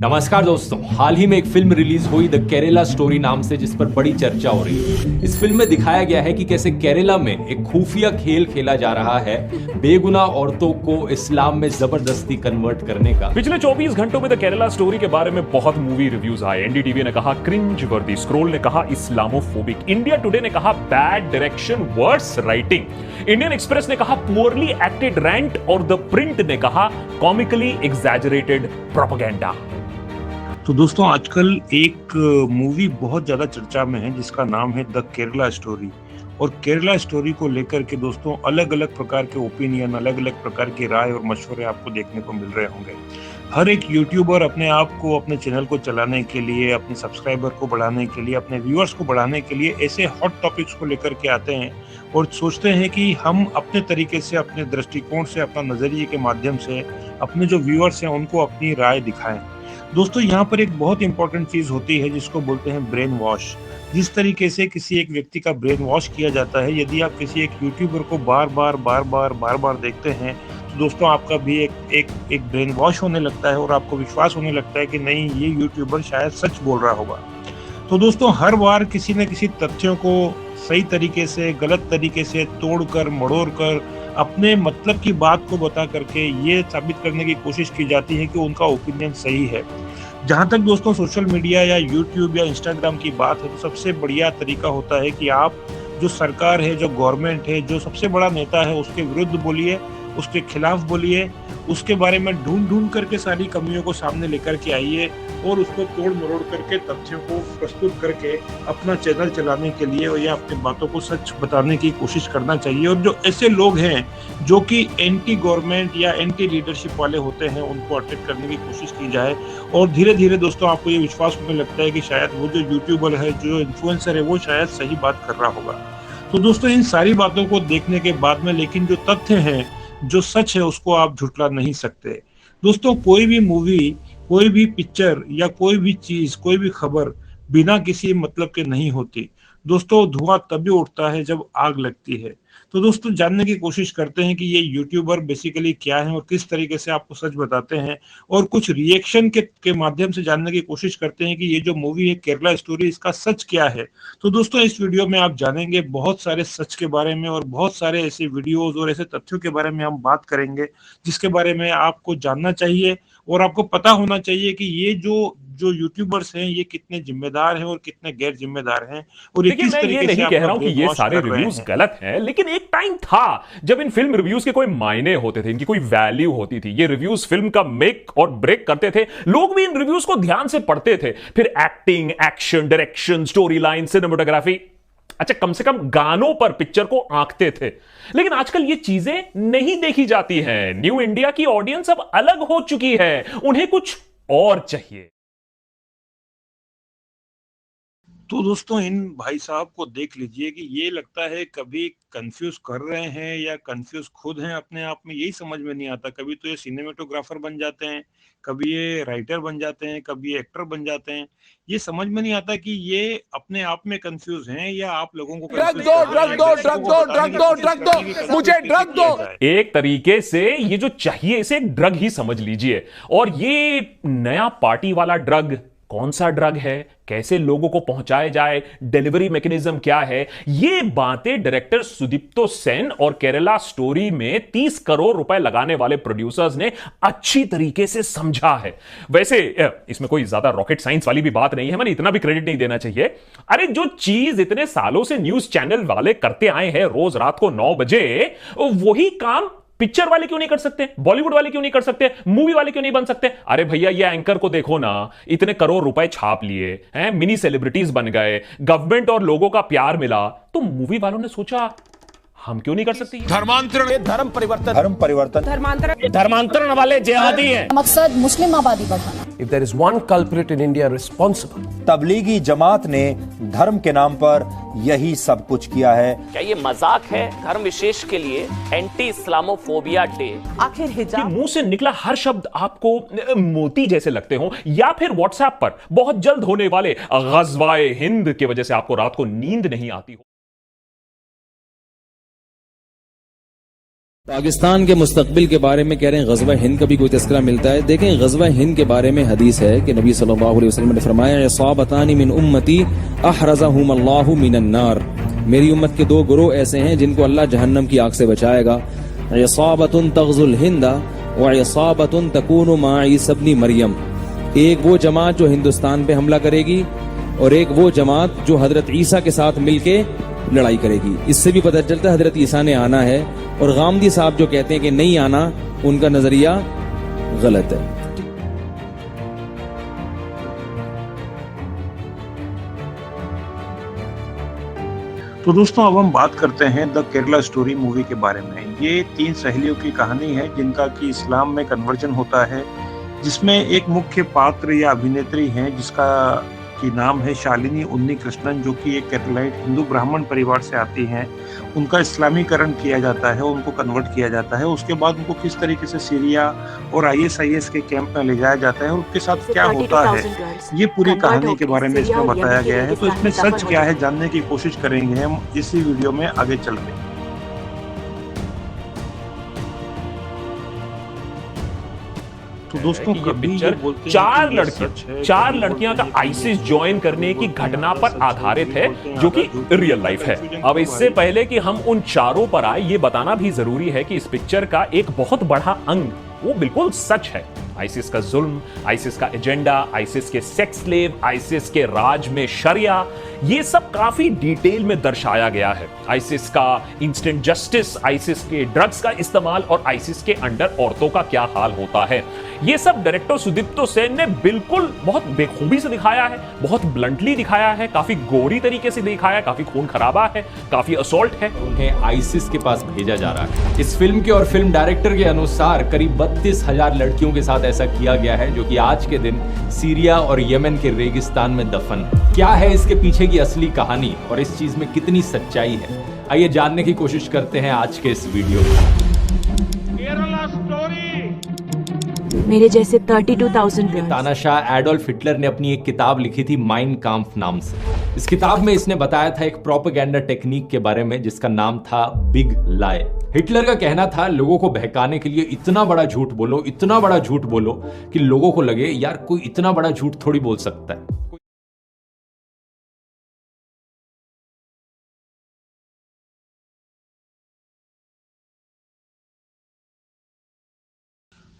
नमस्कार दोस्तों, हाल ही में एक फिल्म रिलीज हुई द केरला स्टोरी नाम से, जिस पर बड़ी चर्चा हो रही है। इस फिल्म में दिखाया गया है कि कैसे केरला में एक खुफिया खेल खेला जा रहा है बेगुनाह औरतों को इस्लाम में जबरदस्ती कन्वर्ट करने का। पिछले 24 घंटों में द केरला स्टोरी के बारे में बहुत मूवी रिव्यूज आए। एनडीटीवी ने कहा क्रिंज वर्दी, स्क्रोल ने कहा इस्लामोफोबिक, इंडिया टुडे ने कहा bad direction worse writing, Indian Express ने कहा पुअरली एक्टेड रेंट और द प्रिंट ने कहा कॉमिकली एग्जैजरेटेड प्रोपेगेंडा। तो दोस्तों, आजकल एक मूवी बहुत ज़्यादा चर्चा में है जिसका नाम है द केरला स्टोरी। और केरला स्टोरी को लेकर के दोस्तों अलग अलग प्रकार के ओपिनियन, अलग अलग प्रकार की राय और मशवरे आपको देखने को मिल रहे होंगे। हर एक यूट्यूबर अपने आप को, अपने चैनल को चलाने के लिए, अपने सब्सक्राइबर को बढ़ाने के लिए, अपने व्यूअर्स को बढ़ाने के लिए ऐसे हॉट टॉपिक्स को लेकर के आते हैं और सोचते हैं कि हम अपने तरीके से, अपने दृष्टिकोण से, अपना नज़रिए के माध्यम से अपने जो व्यूअर्स हैं उनको अपनी राय दिखाएं। दोस्तों, यहाँ पर एक बहुत इंपॉर्टेंट चीज होती है जिसको बोलते हैं ब्रेन वॉश। जिस तरीके से किसी एक व्यक्ति का ब्रेन वॉश किया जाता है, यदि आप किसी एक यूट्यूबर को बार बार देखते हैं तो दोस्तों आपका भी एक ब्रेन वॉश होने लगता है और आपको विश्वास होने लगता है कि नहीं, ये यूट्यूबर शायद सच बोल रहा होगा। तो दोस्तों, हर बार किसी न किसी तथ्यों को सही तरीके से, गलत तरीके से तोड़कर, मड़ोड़कर, अपने मतलब की बात को बता करके ये साबित करने की कोशिश की जाती है कि उनका ओपिनियन सही है। जहां तक दोस्तों सोशल मीडिया या यूट्यूब या इंस्टाग्राम की बात है, तो सबसे बढ़िया तरीका होता है कि आप जो सरकार है, जो गवर्नमेंट है, जो सबसे बड़ा नेता है, उसके विरुद्ध बोलिए, उसके खिलाफ बोलिए, उसके बारे में ढूंढ करके सारी कमियों को सामने लेकर के आइए और उसको तोड़ मरोड़ करके, तथ्यों को प्रस्तुत करके अपना चैनल चलाने के लिए या अपनी बातों को सच बताने की कोशिश करना चाहिए। और जो ऐसे लोग हैं जो कि एंटी गवर्नमेंट या एंटी लीडरशिप वाले होते हैं, उनको अटैक करने की कोशिश की जाए। और धीरे धीरे दोस्तों आपको ये विश्वास होने लगता है कि शायद वो जो यूट्यूबर है, जो इन्फ्लुएंसर है, वो शायद सही बात कर रहा होगा। तो दोस्तों, इन सारी बातों को देखने के बाद में लेकिन जो तथ्य हैं, जो सच है, उसको आप झुठला नहीं सकते। दोस्तों, कोई भी मूवी, कोई भी पिक्चर या कोई भी चीज, कोई भी खबर बिना किसी मतलब के नहीं होती। दोस्तों, धुआं तभी उठता है जब आग लगती है। तो दोस्तों, जानने की कोशिश करते हैं कि ये यूट्यूबर बेसिकली क्या है और किस तरीके से आपको सच बताते हैं, और कुछ रिएक्शन के माध्यम से जानने की कोशिश करते हैं कि ये जो मूवी है केरला स्टोरी, इसका सच क्या है। तो दोस्तों, इस वीडियो में आप जानेंगे बहुत सारे सच के बारे में और बहुत सारे ऐसे वीडियोस और ऐसे तथ्यों के बारे में हम बात करेंगे जिसके बारे में आपको जानना चाहिए और आपको पता होना चाहिए कि ये जो यूट्यूबर्स हैं ये कितने जिम्मेदार हैं और कितने गैर जिम्मेदार हैं, और ये देखिए, किस मैं ये तरीके से नहीं कह रहा हूं कि आपका ये ब्रेन सारे वॉश कर रहे रिव्यूज हैं। गलत हैं, लेकिन एक टाइम था जब इन फिल्म रिव्यूज के कोई मायने होते थे, इनकी कोई वैल्यू होती थी। ये रिव्यूज फिल्म का मेक और ब्रेक करते थे। लोग भी इन रिव्यूज को ध्यान से पढ़ते थे। फिर acting, action, direction, story line, cinematography, अच्छा कम से कम गानों पर पिक्चर को आंकते थे। लेकिन आजकल ये चीजें नहीं देखी जाती हैं। न्यू इंडिया की ऑडियंस अब अलग हो चुकी है, उन्हें कुछ और चाहिए। तो दोस्तों, इन भाई साहब को देख लीजिए कि ये लगता है कभी कंफ्यूज कर रहे हैं या कंफ्यूज खुद हैं अपने आप में, यही समझ में नहीं आता। कभी तो ये सिनेमेटोग्राफर बन जाते हैं, कभी ये राइटर बन जाते हैं, कभी ये एक्टर बन जाते हैं। ये समझ में नहीं आता कि ये अपने आप में कंफ्यूज हैं या आप लोगों को ड्रग दो, मुझे ड्रग दो। एक तरीके से ये जो चाहिए इसे एक ड्रग ही समझ लीजिए। और ये नया पार्टी वाला ड्रग कौन सा ड्रग है, कैसे लोगों को पहुंचाया जाए, डिलीवरी मैकेनिज्म क्या है, ये बातें डायरेक्टर सुदीप्तो सेन और केरला स्टोरी में 30 करोड़ रुपए लगाने वाले प्रोड्यूसर्स ने अच्छी तरीके से समझा है। वैसे इसमें कोई ज्यादा रॉकेट साइंस वाली भी बात नहीं है, मैंने इतना भी क्रेडिट नहीं देना चाहिए। अरे जो चीज इतने सालों से न्यूज चैनल वाले करते आए हैं रोज रात को 9 बजे, वही काम पिक्चर वाले क्यों नहीं कर सकते, बॉलीवुड वाले क्यों नहीं कर सकते, मूवी वाले क्यों नहीं बन सकते। अरे भैया, ये एंकर को देखो ना, इतने करोड़ रुपए छाप लिए हैं, मिनी सेलिब्रिटीज बन गए, गवर्नमेंट और लोगों का प्यार मिला, तो मूवी वालों ने सोचा हम क्यों नहीं कर सकते। धर्मांतरण, धर्म परिवर्तन, धर्मांतरण वाले जिहादी हैं। मकसद मुस्लिम आबादी बढ़ाना। If there is one culprit in India responsible, Tablighi Jamaat ने धर्म के नाम पर यही सब कुछ किया है। क्या ये मजाक है धर्म विशेष के लिए एंटी इस्लामोफोबिया डे? आखिर हिजाब मुंह से निकला हर शब्द आपको मोती जैसे लगते हो, या फिर व्हाट्सएप पर बहुत जल्द होने वाले गज़वाए हिंद की वजह से आपको रात को नींद नहीं आती हो। पाकिस्तान के मुस्तकबिल के बारे में कह रहे हैं ग़ज़वा हिंद का भी कोई तज़किरा मिलता है। देखें, ग़ज़वा हिंद के बारे में हदीस है कि नबी सल्लल्लाहु अलैहि वसल्लम ने फरमाया, इसाबतानी मिन उम्मती अहरज़हुमुल्लाहु मिनन नार। मेरी उम्मत के दो गुरोह ऐसे हैं जिनको अल्लाह जहन्नम की आग से बचाएगा। इसाबतुन तग़ज़ुल हिंदा व इसाबतुन तकूनु मा'a ईसा इब्न मरियम। एक वो जमात जो हिंदुस्तान पे हमला करेगी और एक वो जमात जो हजरत ईसा के साथ मिलके लड़ाई करेगी। इससे भी पता चलता है हजरत ईसा ने आना है, और गामदी साहब जो कहते हैं कि नहीं आना, उनका नजरिया गलत है। तो दोस्तों अब हम बात करते हैं द केरला स्टोरी मूवी के बारे में। ये 3 सहेलियों की कहानी है जिनका कि इस्लाम में कन्वर्जन होता है, जिसमें एक मुख्य पात्र या अभिनेत्री हैं जिसका की नाम है शालिनी उन्नी कृष्णन, जो कि एक केरलाइट हिंदू ब्राह्मण परिवार से आती हैं। उनका इस्लामीकरण किया जाता है, उनको कन्वर्ट किया जाता है। उसके बाद उनको किस तरीके से सीरिया और ISIS के कैंप में ले जाया जाता है और उनके साथ क्या होता है, ये पूरी कहानी के बारे में इसमें बताया गया है। तो इसमें सच क्या है जानने की कोशिश करेंगे हम इसी वीडियो में आगे चल के। तो दोस्तों ये पिक्चर 4 लड़कियां का आईसिस ज्वाइन करने की घटना पर आधारित है, जो कि रियल लाइफ है। अब इससे पहले कि हम उन चारों पर आए, ये बताना भी जरूरी है कि इस पिक्चर का एक बहुत बड़ा अंग वो बिल्कुल सच है। आईसिस का जुल्म, आईसिस का एजेंडा, आईसिस के सेक्स स्लेव, आईसिस के राज में शरिया, ये सब काफी डिटेल में दर्शाया गया है। आईसिस का इंस्टेंट जस्टिस, आईसिस के ड्रग्स का इस्तेमाल और आईसिस के अंडर औरतों का क्या हाल होता है, ये सब डायरेक्टर सुदीप्तो सेन ने बिल्कुल बहुत बेखूबी से दिखाया है, बहुत ब्लंटली दिखाया है, काफी गोरी तरीके से दिखाया है, काफी खून खराबा है, काफी असॉल्ट है। उन्हें आईसिस के पास भेजा जा रहा है। इस फिल्म के और फिल्म डायरेक्टर के अनुसार करीब 32,000 लड़कियों के साथ ऐसा किया गया है, जो कि आज के दिन सीरिया और यमन के रेगिस्तान में दफन। क्या है इसके पीछे की असली कहानी और इस चीज में कितनी सच्चाई है, आइए जानने की कोशिश करते हैं आज के इस वीडियो में। मेरे जैसे 32,000 तानाशाह एडोल्फ हिटलर ने अपनी एक किताब लिखी थी माइन काम्फ नाम से। इस किताब में इसने बताया था एक प्रोपेगेंडा टेक्निक के बारे में जिसका नाम था बिग लाई। हिटलर का कहना था लोगों को बहकाने के लिए इतना बड़ा झूठ बोलो, इतना बड़ा झूठ बोलो कि लोगों को लगे यार कोई इतना बड़ा झूठ थोड़ी बोल सकता है।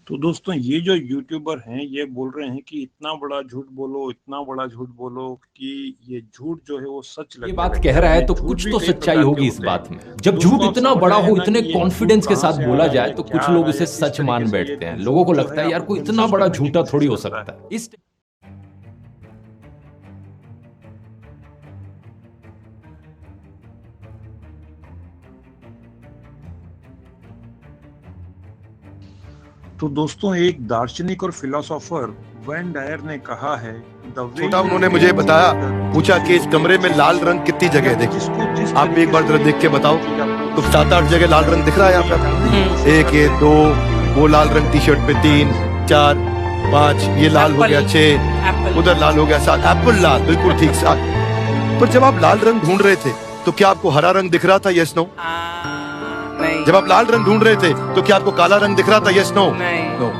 तो दोस्तों ये जो यूट्यूबर हैं ये बोल रहे हैं कि इतना बड़ा झूठ बोलो, इतना बड़ा झूठ बोलो कि ये झूठ जो है वो सच लगे। ये बात कह रहा है तो कुछ तो सच्चाई होगी इस बात में। जब झूठ इतना बड़ा हो, इतने कॉन्फिडेंस के साथ बोला जाए तो कुछ लोग इसे सच मान बैठते हैं। लोगों को लगता है यार कोई इतना बड़ा झूठा थोड़ी हो सकता है। इस तो दोस्तों एक दार्शनिक और फिलोसोफर वैन डायर ने कहा है, छोटा उन्होंने मुझे बताया, पूछा कि इस कमरे में लाल रंग कितनी जगह देखी। आप भी एक बार जरा देख के बताओ। तो 7-8 जगह लाल रंग दिख रहा है यहाँ पे। 1 ये 2, वो लाल रंग टी शर्ट पे 3 4 5, ये लाल हो गया 6, उधर लाल हो गया 7, एप्पल लाल बिल्कुल ठीक 7। पर जब आप लाल रंग ढूंढ रहे थे तो क्या आपको हरा रंग दिख रहा था? Yes no? जब आप लाल रंग ढूंढ रहे थे तो क्या आपको काला रंग दिख रहा था? Yes no? नो।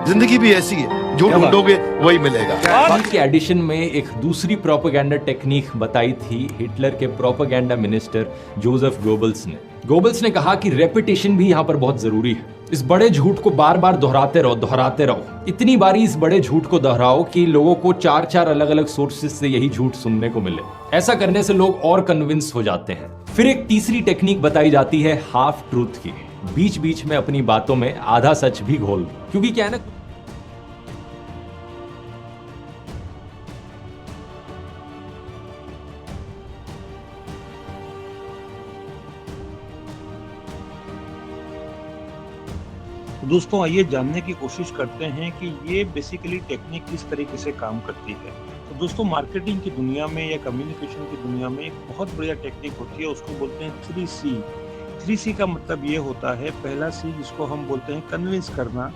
जिंदगी भी ऐसी है, जो ढूंढोगे वही मिलेगा। के एडिशन में एक दूसरी प्रोपेगेंडा टेक्निक बताई थी हिटलर के प्रोपेगेंडा मिनिस्टर जोसेफ गोबल्स ने। गोबल्स ने कहा कि रेपिटेशन भी यहाँ पर बहुत जरूरी है। इस बड़े झूठ को बार बार दोहराते रहो। इतनी बारी इस बड़े झूठ को दोहराओ कि लोगों को 4-4 अलग अलग सोर्सेज से यही झूठ सुनने को मिले। ऐसा करने से लोग और कन्विंस हो जाते हैं। फिर एक तीसरी टेक्निक बताई जाती है हाफ ट्रूथ की। बीच बीच में अपनी बातों में आधा सच भी घोल दो, क्योंकि क्या है ना, दोस्तों आइए जानने की कोशिश करते हैं कि ये बेसिकली टेक्निक किस तरीके से काम करती है। तो दोस्तों मार्केटिंग की दुनिया में या कम्युनिकेशन की दुनिया में एक बहुत बढ़िया टेक्निक होती है, उसको बोलते हैं 3C। 3C का मतलब ये होता है, पहला C जिसको हम बोलते हैं कन्विंस करना,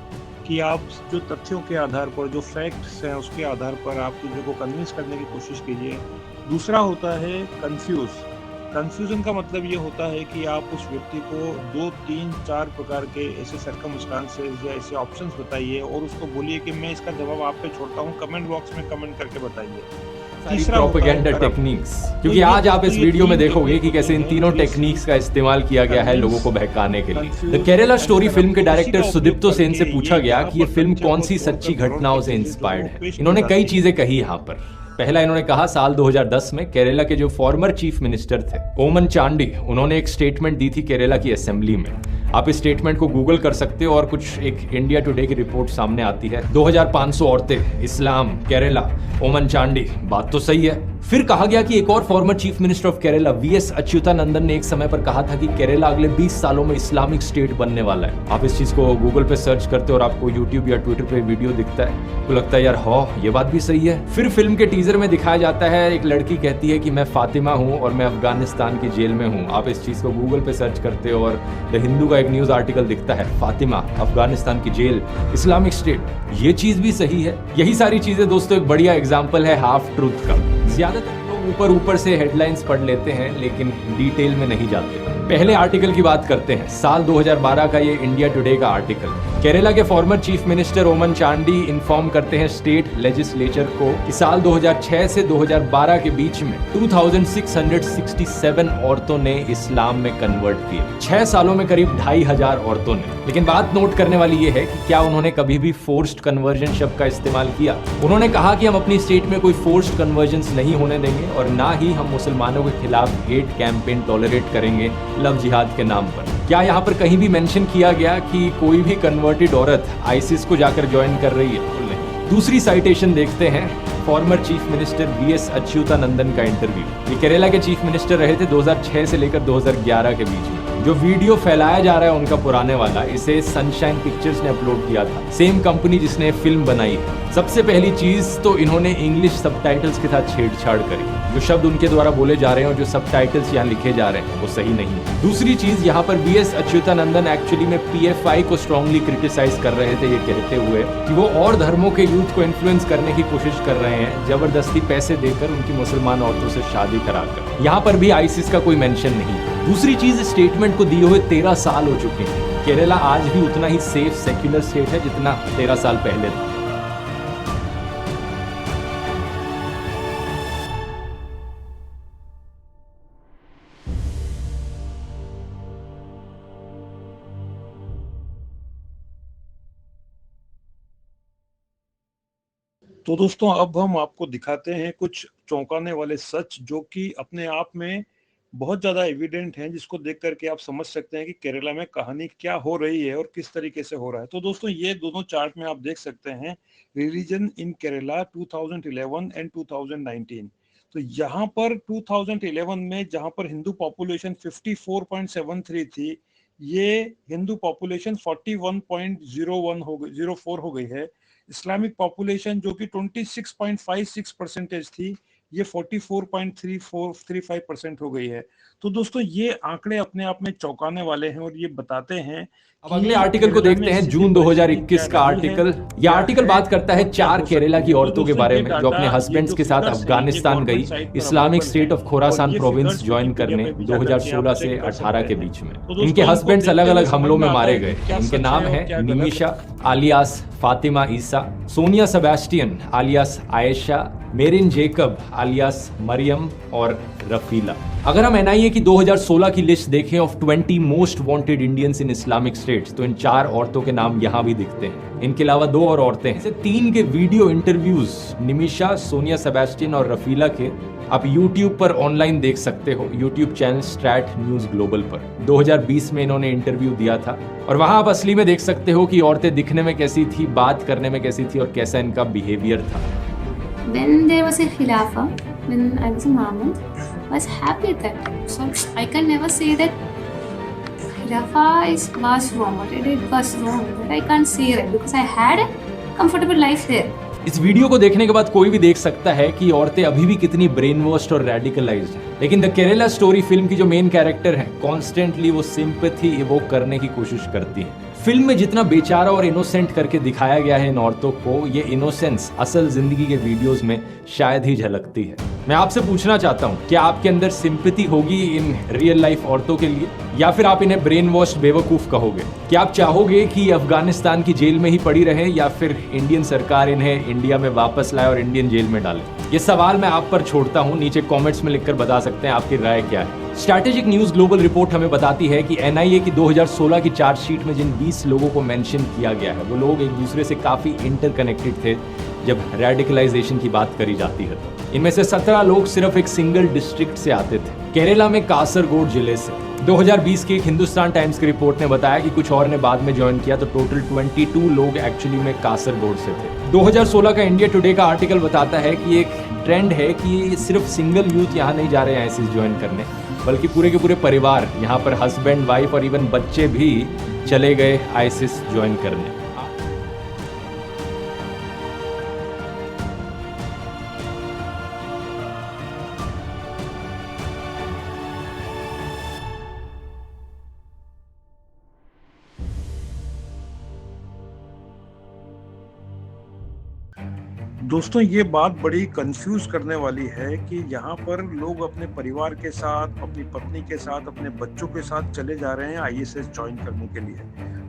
कि आप जो तथ्यों के आधार पर, जो फैक्ट्स हैं उसके आधार पर आप चीज़ों को कन्विंस करने की कोशिश कीजिए। दूसरा होता है कंफ्यूज, कंफ्यूजन का मतलब ये होता है कि आप उस व्यक्ति को 2, 3, 4 प्रकार के ऐसे सर्कमस्टांसेस या ऐसे ऑप्शंस बताइए और उसको बोलिए कि मैं इसका जवाब आप पे छोड़ता हूँ, कमेंट बॉक्स में कमेंट करके बताइए। प्रोपेगेंडा टेक्निक्स, क्योंकि आज आप इस वीडियो में देखोगे कि कैसे इन तीनों टेक्निक्स का इस्तेमाल किया गया है लोगों को बहकाने के लिए। द केरला स्टोरी फिल्म के डायरेक्टर सुदीप्तो सेन से पूछा गया कि ये फिल्म कौन सी सच्ची घटनाओं से इंस्पायर्ड है। इन्होंने कई चीजें कही यहाँ पर। पहला इन्होंने कहा साल 2010 में केरला के जो फॉर्मर चीफ मिनिस्टर थे ओमन चांडी, उन्होंने एक स्टेटमेंट दी थी केरला की असेंबली में। आप इस स्टेटमेंट को गूगल कर सकते हो और कुछ एक इंडिया टुडे की रिपोर्ट सामने आती है। 2500 औरतें, इस्लाम, केरला, ओमन चांडी, बात तो सही है। फिर कहा गया कि एक और former chief minister of Kerala VS Achuthanandan ने एक समय पर कहा था कि केरला अगले 20 सालों में इस्लामिक स्टेट बनने वाला है। आप इस चीज को गूगल पे सर्च करते हो और आपको यूट्यूब या ट्विटर पे वीडियो दिखता है तो लगता है यार हाँ ये बात भी सही है। फिर फिल्म के टीजर में दिखाया जाता है एक लड़की कहती है कि मैं फातिमा हूँ और मैं अफगानिस्तान की जेल में हूँ। आप इस चीज को गूगल पे सर्च करते हो और द हिंदू का एक न्यूज आर्टिकल दिखता है, फातिमा, अफगानिस्तान की जेल, इस्लामिक स्टेट। ये चीज भी सही है। यही सारी चीजें दोस्तों एक बढ़िया एग्जाम्पल है हाफ ट्रूथ का। ज्यादातर ऊपर से हेडलाइंस पढ़ लेते हैं लेकिन डिटेल में नहीं जाते। पहले आर्टिकल की बात करते हैं, साल 2012 का ये इंडिया टुडे का आर्टिकल। केरला के फॉर्मर चीफ मिनिस्टर ओमन चांडी इन्फॉर्म करते हैं स्टेट लेजिस्लेचर को कि साल 2006 से 2012 के बीच में 2667 औरतों ने इस्लाम में कन्वर्ट किए। 6 सालों में करीब 2500 औरतों ने। लेकिन बात नोट करने वाली ये है कि क्या उन्होंने कभी भी फोर्स्ड कन्वर्जन शब्द का इस्तेमाल किया। उन्होंने कहा कि हम अपनी स्टेट में कोई फोर्स्ड कन्वर्जन नहीं होने देंगे और ना ही हम मुसलमानों के खिलाफ हेट कैंपेन टॉलरेट करेंगे लव जिहाद के नाम पर। क्या यहाँ पर कहीं भी मेंशन किया गया कि कोई भी कन्वर्टेड औरत आईसिस को जाकर ज्वाइन कर रही है? तो नहीं। दूसरी साइटेशन देखते हैं, former chief minister VS Achuthanandan का इंटरव्यू। ये केरला के चीफ मिनिस्टर रहे थे 2006 से लेकर 2011 के बीच में। जो वीडियो फैलाया जा रहा है उनका पुराने वाला, इसे सनशाइन पिक्चर्स ने अपलोड किया था, सेम कंपनी जिसने फिल्म बनाई है। सबसे पहली चीज तो इन्होंने इंग्लिश सबटाइटल्स के साथ छेड़छाड़ करी। जो शब्द उनके द्वारा बोले जा रहे हैं और जो सबटाइटल्स यहाँ लिखे जा रहे हैं वो सही नहीं है। दूसरी चीज, यहाँ पर वीएस अच्युतानंदन एक्चुअली में पीएफआई को स्ट्रांगली क्रिटिसाइज कर रहे थे, ये कहते हुए कि वो और धर्मों के यूथ को इन्फ्लुएंस करने की कोशिश कर रहे हैं, जबरदस्ती पैसे देकर उनकी मुसलमान औरतों से शादी कराकर। यहाँ पर भी आईसिस का कोई मेंशन नहीं। दूसरी चीज, स्टेटमेंट को दिए हुए 13 साल हो चुके हैं। केरला आज भी उतना ही सेफ सेक्युलर स्टेट है जितना 13 साल पहले था। तो दोस्तों अब हम आपको दिखाते हैं कुछ चौंकाने वाले सच जो कि अपने आप में बहुत ज्यादा एविडेंट हैं, जिसको देख करके आप समझ सकते हैं कि केरला में कहानी क्या हो रही है और किस तरीके से हो रहा है। तो दोस्तों ये दोनों चार्ट में आप देख सकते हैं रिलीजन इन केरला 2011 एंड 2019। तो यहाँ पर 2011 में जहाँ पर हिंदू पॉपुलेशन 54.73 थी, ये हिंदू पॉपुलेशन 41.04 हो गई है। इस्लामिक पॉपुलेशन जो कि 26.56% थी, ये 44.35% हो गई है। तो दोस्तों ये आंकड़े अपने आप में चौंकाने वाले हैं और ये बताते हैं। अब अगले आर्टिकल को देखते हैं, जून 2021 का आर्टिकल। यह आर्टिकल बात करता है 4 केरला की औरतों के बारे में जो अपने हस्बैंड्स के साथ अफगानिस्तान गई Islamic state of Khorasan province join करने 2016 से 18 के बीच में। इनके हस्बैंड्स अलग अलग हमलों में मारे गए। इनके नाम है निमिशा आलियास फातिमा ईसा, Sonia Sebastian आलियास Ayesha, marine Jacob आलियास Maryam और रफीला। अगर हम एनआईए की 2016 की लिस्ट देखें of 20 most wanted Indians in Islamic states, तो इन 4 औरतों के नाम यहाँ भी दिखते हैं। इनके अलावा 2 और औरतें हैं। 3 के video interviews Nimisha, Sonia Sebastian और रफीला के आप YouTube पर ऑनलाइन देख सकते हो, YouTube channel straight news global पर। 2020 में इन्होंने इंटरव्यू दिया था और वहां आप असली में देख सकते हो कि औरतें दिखने में कैसी थी, बात करने में कैसी थी और कैसा इनका बिहेवियर था। When there was a Khilafah, when I was a Mahmud, I was happy at that time. So I can never say that Khilafah was wrong or it was wrong. But I can't say that because I had a comfortable life there. इस video को देखने के बाद कोई भी देख सकता है कि औरतें अभी भी कितनी ब्रेन वॉश्ड और रेडिकलाइज्ड हैं। लेकिन द केरला स्टोरी फिल्म की जो मेन कैरेक्टर है, कॉन्स्टेंटली वो सिंपैथी इवोक करने की कोशिश करती है। फिल्म में जितना बेचारा और इनोसेंट करके दिखाया गया है इन औरतों को, ये इनोसेंस असल जिंदगी के वीडियोस में शायद ही झलकती है। मैं आपसे पूछना चाहता हूँ, क्या आपके अंदर सिंपैथी होगी इन रियल लाइफ औरतों के लिए, या फिर आप इन्हें ब्रेन वॉश बेवकूफ कहोगे? क्या आप चाहोगे कि ये अफगानिस्तान की जेल में ही पड़ी रहे, या फिर इंडियन सरकार इन्हें इंडिया में वापस लाए और इंडियन जेल में डाले? ये सवाल मैं आप पर छोड़ता हूँ, नीचे कमेंट्स में लिखकर बता सकते हैं आपकी राय क्या है। स्ट्रैटेजिक न्यूज ग्लोबल रिपोर्ट हमें बताती है कि एनआईए की 2016 की चार्जशीट में जिन 20 लोगों को मेंशन किया गया है, वो लोग एक दूसरे से काफी इंटरकनेक्टेड थे जब रेडिकलाइजेशन की बात करी जाती है। इनमें से 17 लोग सिर्फ एक सिंगल डिस्ट्रिक्ट से आते थे, केरला में कासरगोड जिले से। 2020 की एक हिंदुस्तान टाइम्स की रिपोर्ट ने बताया कि कुछ और ने बाद में ज्वाइन किया, तो टोटल 22 लोग एक्चुअली में कासरगोड से थे। 2016 का इंडिया टुडे का आर्टिकल बताता है कि एक ट्रेंड है कि सिर्फ सिंगल यूथ यहाँ नहीं जा रहे हैं आईसिस ज्वाइन करने, बल्कि पूरे के पूरे परिवार, यहाँ पर हस्बैंड, वाइफ और इवन बच्चे भी चले गए आईसिस ज्वाइन करने। दोस्तों, ये बात बड़ी कंफ्यूज करने वाली है कि यहाँ पर लोग अपने परिवार के साथ, अपनी पत्नी के साथ, अपने बच्चों के साथ चले जा रहे हैं आईएसएस ज्वाइन करने के लिए।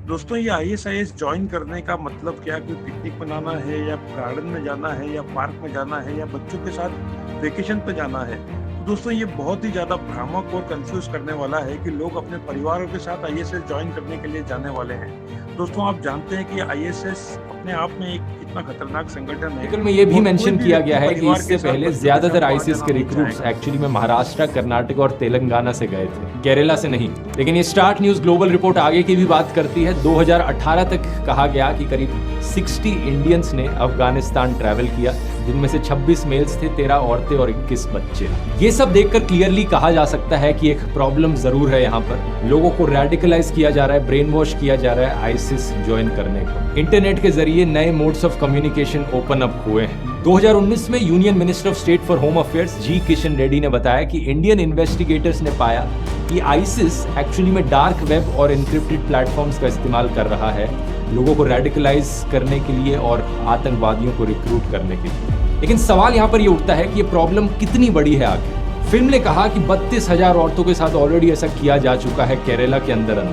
दोस्तों, ये आईएसआईएस ज्वाइन करने का मतलब क्या, कि पिकनिक मनाना है, या गार्डन में जाना है, या पार्क में जाना है, या बच्चों के साथ वेकेशन पे जाना है? दोस्तों, ये बहुत ही ज्यादा भ्रामक और कंफ्यूज करने वाला है कि लोग अपने परिवारों के साथ आईएसएस ज्वाइन करने के लिए जाने वाले हैं। दोस्तों, आप जानते हैं कि आईएसएस अपने आप में एक इतना खतरनाक संगठन है। में ये भी मेंशन किया गया है कि इससे पहले ज्यादातर आईसिस के रिक्रूट्स एक्चुअली में महाराष्ट्र, कर्नाटक और तेलंगाना से गए थे, केरला से नहीं। लेकिन ये स्टार्ट न्यूज ग्लोबल रिपोर्ट आगे की भी बात करती है। 2018 तक कहा गया कि करीब 60 इंडियंस ने अफगानिस्तान ट्रैवल किया, जिनमें से 26 मेल्स थे, 13 औरतें और 21 बच्चे। ये सब देखकर क्लियरली कहा जा सकता है कि एक प्रॉब्लम जरूर है यहाँ पर। लोगों को रेडिकलाइज किया जा रहा है, ब्रेन वॉश किया जा रहा है आईसिस ज्वाइन करने को। इंटरनेट के जरिए नए modes of communication open up हुए हैं। 2019 में union minister of state for home affairs G Kishan Reddy ने बताया कि इंडियन इन्वेस्टिगेटर्स ने पाया कि आईसिस एक्चुअली में डार्क वेब और एन्क्रिप्टेड प्लेटफॉर्म्स का इस्तेमाल कर रहा है लोगों को रेडिकलाइज करने के लिए और आतंकवादियों को रिक्रूट करने के लिए। लेकिन सवाल यहाँ पर ये उठता है कि ये प्रॉब्लम कितनी बड़ी है आखिर। फिल्म ने कहा कि 32,000 औरतों के साथ ऑलरेडी ऐसा किया जा चुका है केरला के अंदर।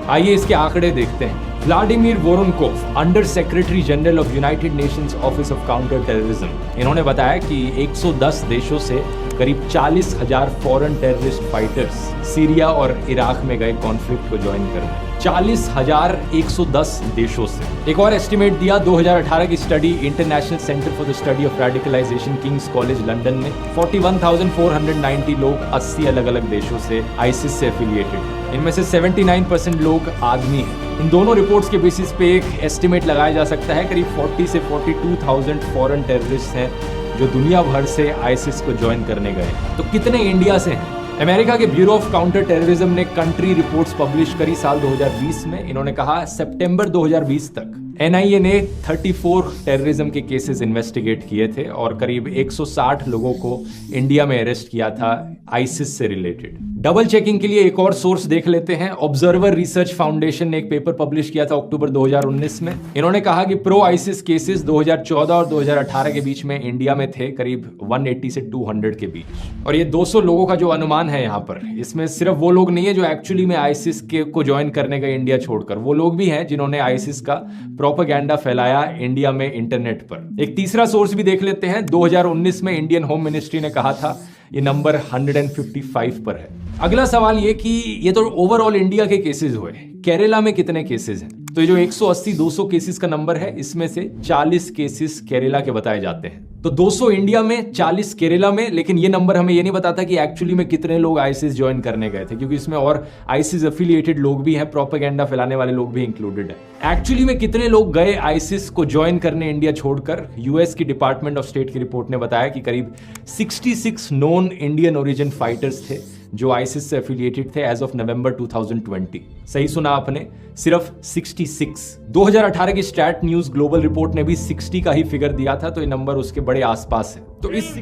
आइए इसके आंकड़े देखते हैं। Vladimir Voronkov, under secretary general of United Nations office of counter terrorism, इन्होंने बताया कि 110 देशों से करीब 40,000 फॉरेन टेररिस्ट फाइटर्स सीरिया और इराक में गए कॉन्फ्लिक्ट को ज्वाइन करने। 40,110 देशों से। एक और एस्टिमेट दिया 2018 की study international centre for the study of radicalisation King's College London ने 41,490 लोग 80 अलग अलग देशों से आईसिस से एफिलिएटेड। इनमें से 79% लोग आदमी हैं। इन दोनों रिपोर्ट्स के बेसिस पे एक एस्टिमेट लगाया जा सकता है करीब 40 से 42,000 फॉरेन टेररिस्ट हैं जो दुनिया भर से आईसिस को ज्वाइन करने गए। तो कितने इंडिया से हैं? अमेरिका के ब्यूरो ऑफ काउंटर टेररिज्म ने कंट्री रिपोर्ट्स पब्लिश करी साल 2020 में। इन्होंने कहा सितंबर 2020 तक एनआईए ने 34 टेररिज्म के केसेस इन्वेस्टिगेट किए थे और करीब 160 लोगों को इंडिया में अरेस्ट किया था आईसिस से रिलेटेड। डबल चेकिंग के लिए एक और सोर्स देख लेते हैं। ऑब्जर्वर रिसर्च फाउंडेशन ने एक पेपर पब्लिश किया था अक्टूबर 2019 में। इन्होंने कहा कि प्रो आईसिस केसेस 2014 और 2018 के बीच में इंडिया में थे करीब 180 से 200 के बीच। और ये 200 लोगों का जो अनुमान है यहाँ पर, इसमें सिर्फ वो लोग नहीं है जो एक्चुअली में आईसिस को ज्वाइन करने गए इंडिया छोड़कर, वो लोग भी हैं जिन्होंने आईसिस का प्रोपेगेंडा फैलाया इंडिया में इंटरनेट पर। एक तीसरा सोर्स भी देख लेते हैं। 2019 में इंडियन होम मिनिस्ट्री ने कहा था ये नंबर 155 पर है। अगला सवाल ये कि ये तो ओवरऑल इंडिया के केसेस हुए, केरला में कितने केसेस हैं? तो ये जो 180-200 केसेस का नंबर है, इसमें से 40 केसेस केरला के बताए जाते हैं। तो 200 इंडिया में, 40 केरला में। लेकिन ये नंबर हमें ये नहीं बताता कि एक्चुअली में कितने लोग आईसिस ज्वाइन करने गए थे, क्योंकि इसमें और आईसिस एफिलिएटेड लोग भी हैं, प्रोपेगेंडा फैलाने वाले लोग भी इंक्लूडेड है। एक्चुअली में कितने लोग गए आईसिस को ज्वाइन करने इंडिया छोड़कर? यूएस की डिपार्टमेंट ऑफ स्टेट की रिपोर्ट ने बताया कि करीब 66 नॉन इंडियन ओरिजिन फाइटर्स थे जो आईसिस से एफिलिएटेड थे एज ऑफ नवंबर 2020। सही सुना आपने, सिर्फ 66। 2018 की स्टैट न्यूज ग्लोबल रिपोर्ट ने भी 60 का ही फिगर दिया था, तो ये नंबर उसके बड़े आसपास है। तो इस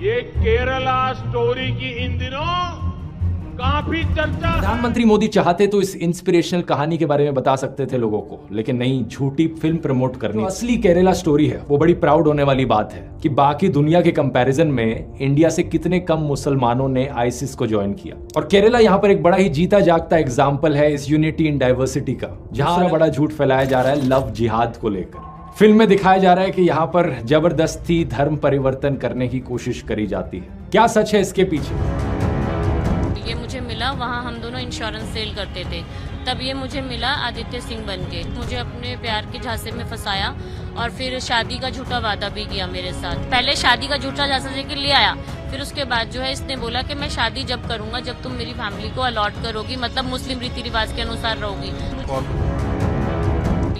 ये केरला स्टोरी की इन दिनों काफी चर्चा। प्रधानमंत्री मोदी चाहते तो इस इंस्पिरेशनल कहानी के बारे में बता सकते थे लोगों को, लेकिन नहीं, झूठी फिल्म प्रमोट करनी। असली केरला स्टोरी है वो बड़ी प्राउड होने वाली बात है कि बाकी दुनिया के कंपैरिजन में इंडिया से कितने कम मुसलमानों ने आईसिस को ज्वाइन किया। और केरला यहाँ पर एक बड़ा ही जीता जागता एग्जाम्पल है इस यूनिटी इन डाइवर्सिटी का। जहां बड़ा झूठ फैलाया जा रहा है लव जिहाद को लेकर। फिल्म में दिखाया जा रहा है कि यहाँ पर जबरदस्ती धर्म परिवर्तन करने की कोशिश करी जाती है। क्या सच है इसके पीछे? ये मुझे मिला, वहाँ हम दोनों इंश्योरेंस सेल करते थे, तब ये मुझे मिला आदित्य सिंह बनके। मुझे अपने प्यार के झांसे में फंसाया और फिर शादी का झूठा वादा भी किया मेरे साथ। पहले शादी का झूठा झांसा लेके ले आया, फिर उसके बाद जो है इसने बोला कि मैं शादी जब करूंगा जब तुम मेरी फैमिली को अलॉट करोगी, मतलब मुस्लिम रीति रिवाज के अनुसार रहोगी।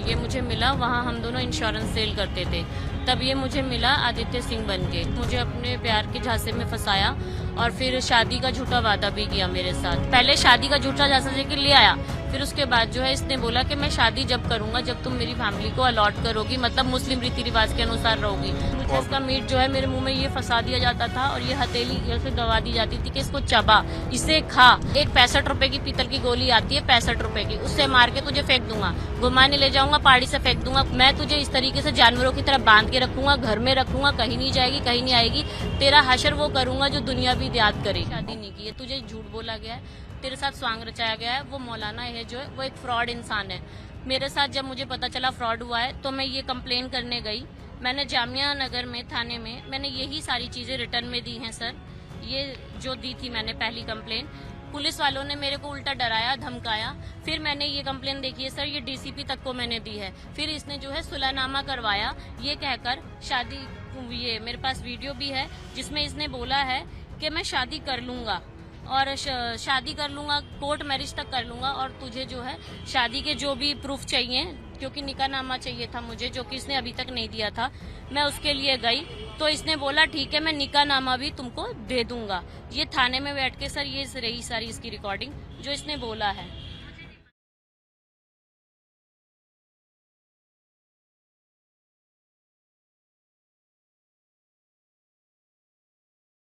ये मुझे मिला, वहाँ हम दोनों इंश्योरेंस सेल करते थे, तब ये मुझे मिला आदित्य सिंह बनके। मुझे अपने प्यार के झांसे में फंसाया और फिर शादी का झूठा वादा भी किया मेरे साथ। पहले शादी का झूठा झांसा लेके ले आया, फिर उसके बाद जो है इसने बोला कि मैं शादी जब करूंगा जब तुम मेरी फैमिली को अलॉट करोगी, मतलब मुस्लिम रीति रिवाज के अनुसार रहोगी। मुझे इसका मीट जो है मेरे मुंह में ये फंसा दिया जाता था और ये हथेली ऐसे दबा दी जाती थी कि इसको चबा, इसे खा। एक 65 रुपए की पीतल की गोली आती है, 65 रुपए की, उससे मार के तुझे फेंक दूंगा, घुमाने ले जाऊंगा, पहाड़ी से फेंक दूंगा। मैं तुझे इस तरीके से जानवरों की तरह बांध के रखूंगा, घर में रखूंगा, कहीं नहीं जाएगी, कहीं नहीं आएगी। तेरा हशर वो करूंगा जो दुनिया भी याद करे। शादी नहीं की है, तुझे झूठ बोला गया है, तेरे साथ स्वांग रचाया गया है। वो मौलाना है जो है वो एक फ्रॉड इंसान है। मेरे साथ जब मुझे पता चला फ्रॉड हुआ है तो मैं ये कंप्लेन करने गई। मैंने जामिया नगर में थाने में मैंने यही सारी चीज़ें रिटर्न में दी हैं सर। ये जो दी थी मैंने पहली कंप्लेन, पुलिस वालों ने मेरे को उल्टा डराया धमकाया। फिर मैंने ये कंप्लेन देखी है सर, ये डीसीपी तक को मैंने दी है। फिर इसने जो है सुलहनामा करवाया ये कहकर शादी। ये मेरे पास वीडियो भी है जिसमें इसने बोला है कि मैं शादी कर लूँगा और शादी कर लूँगा, कोर्ट मैरिज तक कर लूँगा, और तुझे जो है शादी के जो भी प्रूफ चाहिए, क्योंकि निकाहनामा चाहिए था मुझे जो कि इसने अभी तक नहीं दिया था। मैं उसके लिए गई तो इसने बोला ठीक है मैं निकाहनामा भी तुमको दे दूंगा। ये थाने में बैठ के सर ये रही सारी इसकी रिकॉर्डिंग जो इसने बोला है।